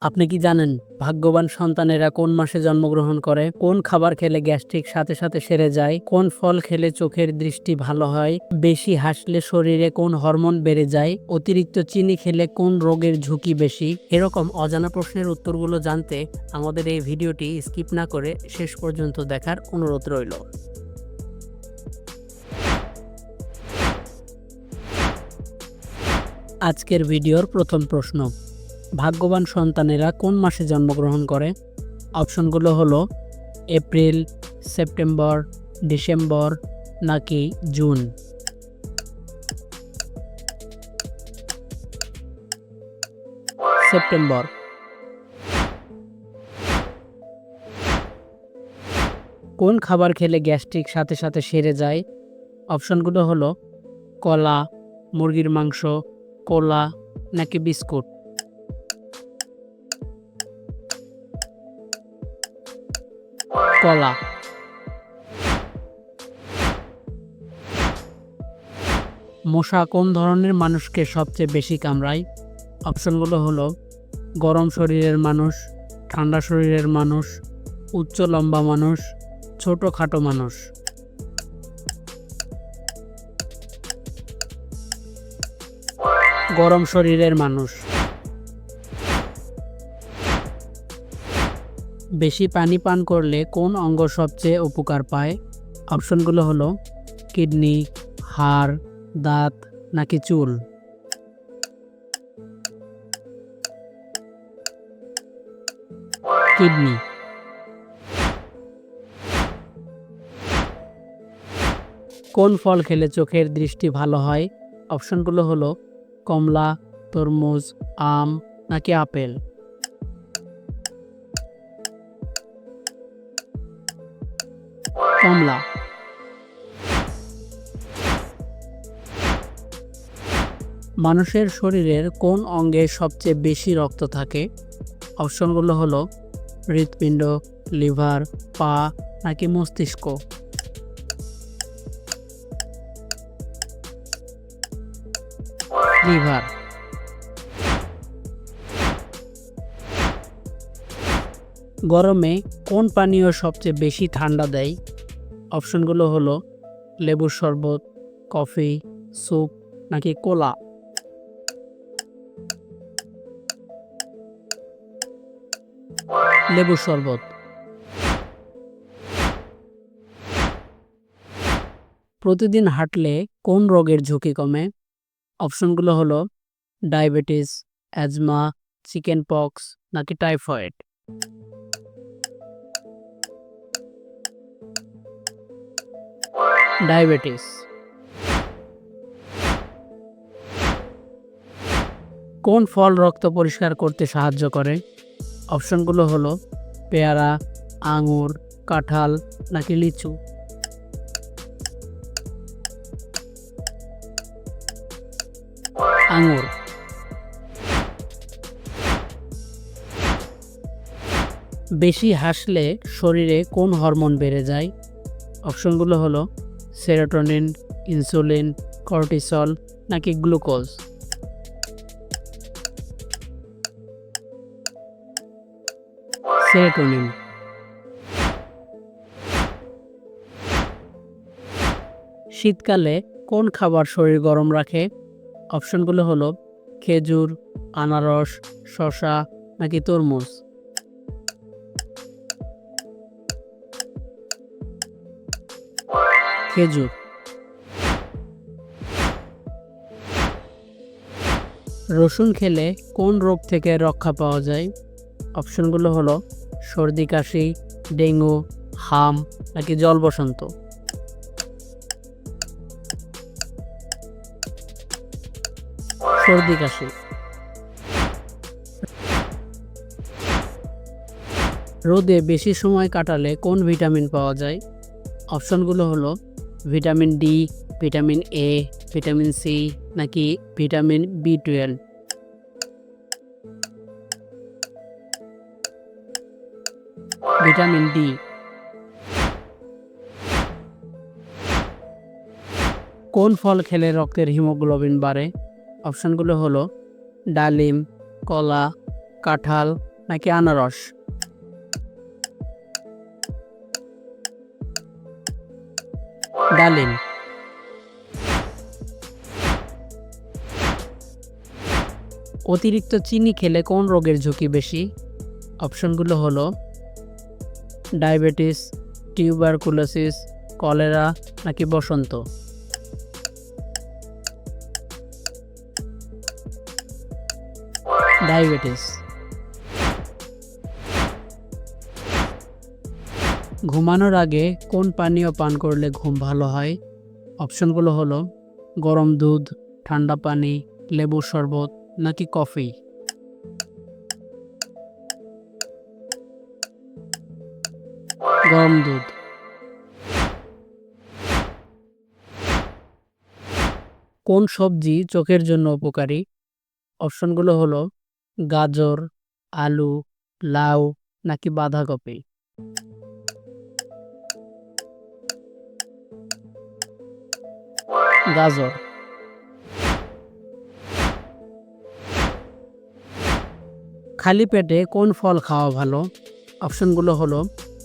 আপনি কি জানেন ভাগ্যবান সন্তানেরা কোন মাসে জন্মগ্রহণ করে? কোন খাবার খেলে গ্যাস্ট্রিক সাথে সাথে সেরে যায়? কোন ফল খেলে চোখের দৃষ্টি ভালো হয়? বেশি হাসলে শরীরে কোন হরমোন বেড়ে যায়? অতিরিক্ত চিনি খেলে কোন রোগের ঝুঁকি বেশি? এরকম অজানা প্রশ্নের উত্তরগুলো জানতে আমাদের এই ভিডিওটি স্কিপ না করে শেষ পর্যন্ত দেখার অনুরোধ রইল। আজকের ভিডিওর প্রথম প্রশ্ন, ভাগ্যবান সন্তানেরা কোন মাসে জন্মগ্রহণ করে? অপশনগুলো হলো এপ্রিল, সেপ্টেম্বর, ডিসেম্বর নাকি জুন। সেপ্টেম্বর। কোন খাবার খেলে গ্যাস্ট্রিক সাথে সাথে সেরে যায়? অপশনগুলো হলো কলা, মুরগির মাংস, কোলা নাকি বিস্কুট। কলা। মশা কোন ধরনের মানুষকে সবচেয়ে বেশি কামড়ায়? অপশনগুলো হলো গরম শরীরের মানুষ, ঠান্ডা শরীরের মানুষ, উচ্চ লম্বা মানুষ, ছোটখাটো মানুষ। গরম শরীরের মানুষ। বেশি পানি পান করলে কোন অঙ্গ সবচেয়ে উপকার পায়? অপশনগুলো হলো কিডনি, হাড়, দাঁত নাকি চুল। কিডনি। কোন ফল খেলে চোখের দৃষ্টি ভালো হয়? অপশনগুলো হলো কমলা, তরমুজ, আম নাকি আপেল। কমলা। মানুষের শরীরের কোন অঙ্গে সবচেয়ে বেশি রক্ত থাকে? অপশনগুলো হলো হৃৎপিণ্ড, লিভার, পা নাকি মস্তিষ্ক। লিভার। গরমে কোন পানীয় সবচেয়ে বেশি ঠান্ডা দেয়? অপশনগুলো হলো লেবুর শরবত, কফি, স্যুপ নাকি কোলা। লেবুর শরবত। প্রতিদিন হাঁটলে কোন রোগের ঝুঁকি কমে? অপশনগুলো হলো ডায়াবেটিস, অ্যাজমা, চিকেন পক্স নাকি টাইফয়েড। ডায়াবেটিস। কোন ফল রক্ত পরিষ্কার করতে সাহায্য করে? অপশনগুলো হলো পেয়ারা, আঙুর, কাঁঠাল নাকি লিচু। আঙুর। বেশি হাসলে শরীরে কোন হরমোন বেড়ে যায়? অপশনগুলো হলো সেরোটোনিন, ইনসুলিন, কর্টিসল নাকি গ্লুকোজ। সেরোটোনিন। শীতকালে কোন খাবার শরীর গরম রাখে? অপশনগুলো হলো খেজুর, আনারস, শসা নাকি তরমুজ। খেজুর। রসুন খেলে কোন রোগ থেকে রক্ষা পাওয়া যায়? অপশনগুলো হলো সর্দি কাশি, ডেঙ্গু, হাম নাকি জলবসন্ত। সর্দি কাশি। রোদে বেশি সময় কাটালে কোন ভিটামিন পাওয়া যায়? অপশনগুলো হলো vitamin D, vitamin A, vitamin C নাকি ভিটামিন বি12। Vitamin D. কোন ফল খেলে রক্তের হিমোগ্লোবিন বাড়ে? অপশনগুলো হলো ডালিম, কলা, কাঁঠাল নাকি আনারস? ডালিম। অতিরিক্ত চিনি খেলে কোন রোগের ঝুঁকি বেশি? অপশনগুলো হলো ডায়াবেটিস, টিউবারকুলোসিস, কলেরা নাকি বসন্ত। ডায়াবেটিস। ঘুমানোর আগে কোন পানীয় পান করলে ঘুম ভালো হয়? অপশনগুলো হলো গরম দুধ, ঠান্ডা পানি, লেবুর শরবত নাকি কফি। গরম দুধ। কোন সবজি চোখের জন্য উপকারী? অপশনগুলো হলো গাজর, আলু, লাউ নাকি বাঁধাকপি। গাজর। খালি পেটে কোন ফল খাওয়া ভালো? অপশনগুলো হলো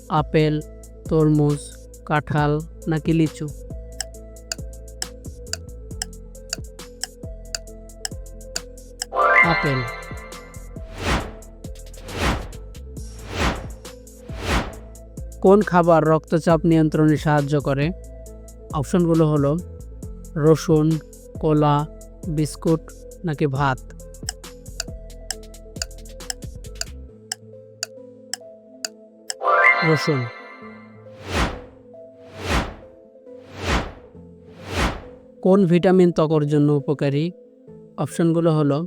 আপেল, তরমুজ, কাঁঠাল নাকি লিচু। আপেল। কোন খাবার রক্তচাপ নিয়ন্ত্রণে সাহায্য করে? অপশনগুলো হলো রসুন, কলা, বিস্কুট নাকি ভাত। রসুন। কোন ভিটামিন ত্বকের জন্য উপকারী? অপশনগুলো হলো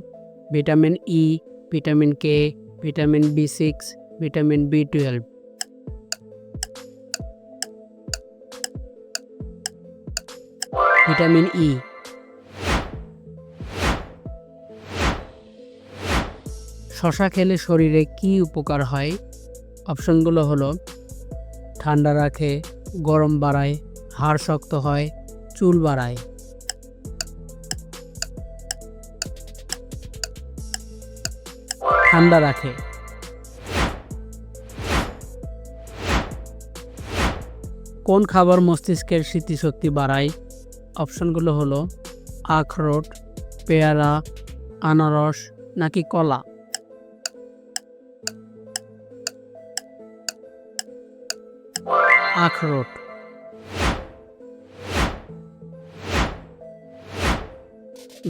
vitamin E, vitamin K, vitamin বি6, ভিটামিন বি12। Vitamin E. শশা খেলে শরীরে কি উপকার হয়? অপশনগুলো হলো ঠান্ডা রাখে, গরম বাড়ায়, হাড় শক্ত হয়, চুল বাড়ায়। ঠান্ডা রাখে। কোন খাবার মস্তিষ্কের স্মৃতিশক্তি বাড়ায়? অপশনগুলো হলো আখরোট, পেয়ারা, আনারস নাকি কলা। আখরোট।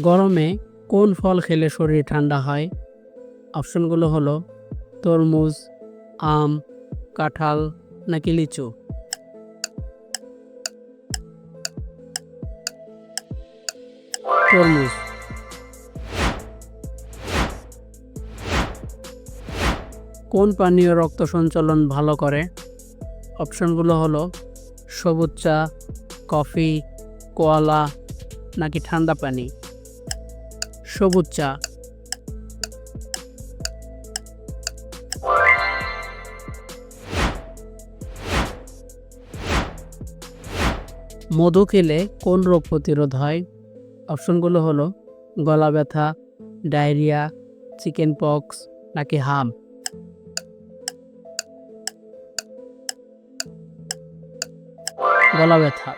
গরমে কোন ফল খেলে শরীর ঠান্ডা হয়? অপশনগুলো হলো তরমুজ, আম, কাঁঠাল নাকি লিচু। তরমুজ। কোন পানীয় রক্ত সঞ্চালন ভালো করে? অপশনগুলো হলো সবুজ চা, কফি, কোয়ালা নাকি ঠান্ডা পানি। সবুজ চা। মধু খেলে কোন রোগ প্রতিরোধ হয়? অপশনগুলো হলো গলা ব্যথা, ডায়রিয়া, চিকেন পক্স নাকি হাম। গলা ব্যথা।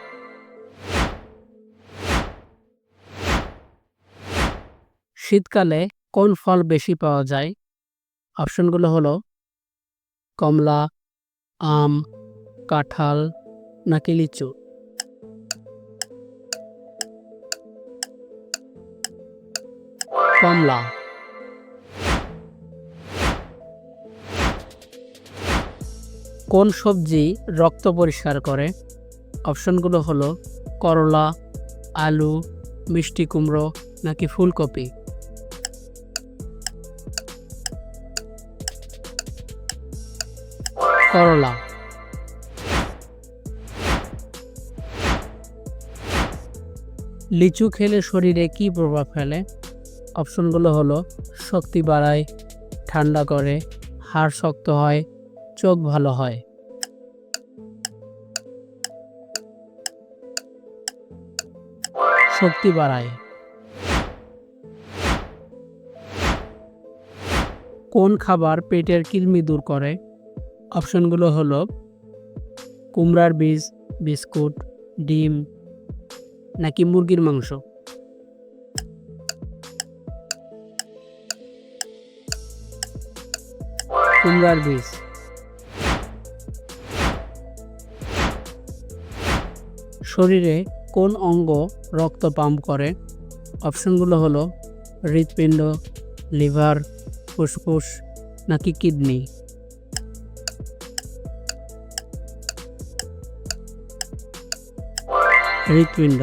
শীতকালে কোন ফল বেশি পাওয়া যায়? অপশনগুলো হলো কমলা, আম, কাঁঠাল নাকি লিচু। কমলা। কোন সবজি রক্ত পরিষ্কার করে? অপশনগুলো হলো করলা, আলু, মিষ্টি কুমড়ো নাকি ফুলকপি। করলা। লিচু খেলে শরীরে কি প্রভাব ফেলে? অপশনগুলো হলো শক্তি বাড়ায়, ঠান্ডা করে, হাড় শক্ত হয়, চোখ ভালো হয়। শক্তি বাড়ায়। কোন খাবার পেটের কৃমি দূর করে? অপশনগুলো হলো কুমড়ার বীজ, বিস্কুট, ডিম নাকি মুরগির মাংস। কুমড়ার বীজ। শরীরে কোন অঙ্গ রক্ত পাম্প করে? অপশনগুলো হলো হৃৎপিণ্ড, লিভার, ফুসফুস নাকি কিডনি। হৃৎপিণ্ড।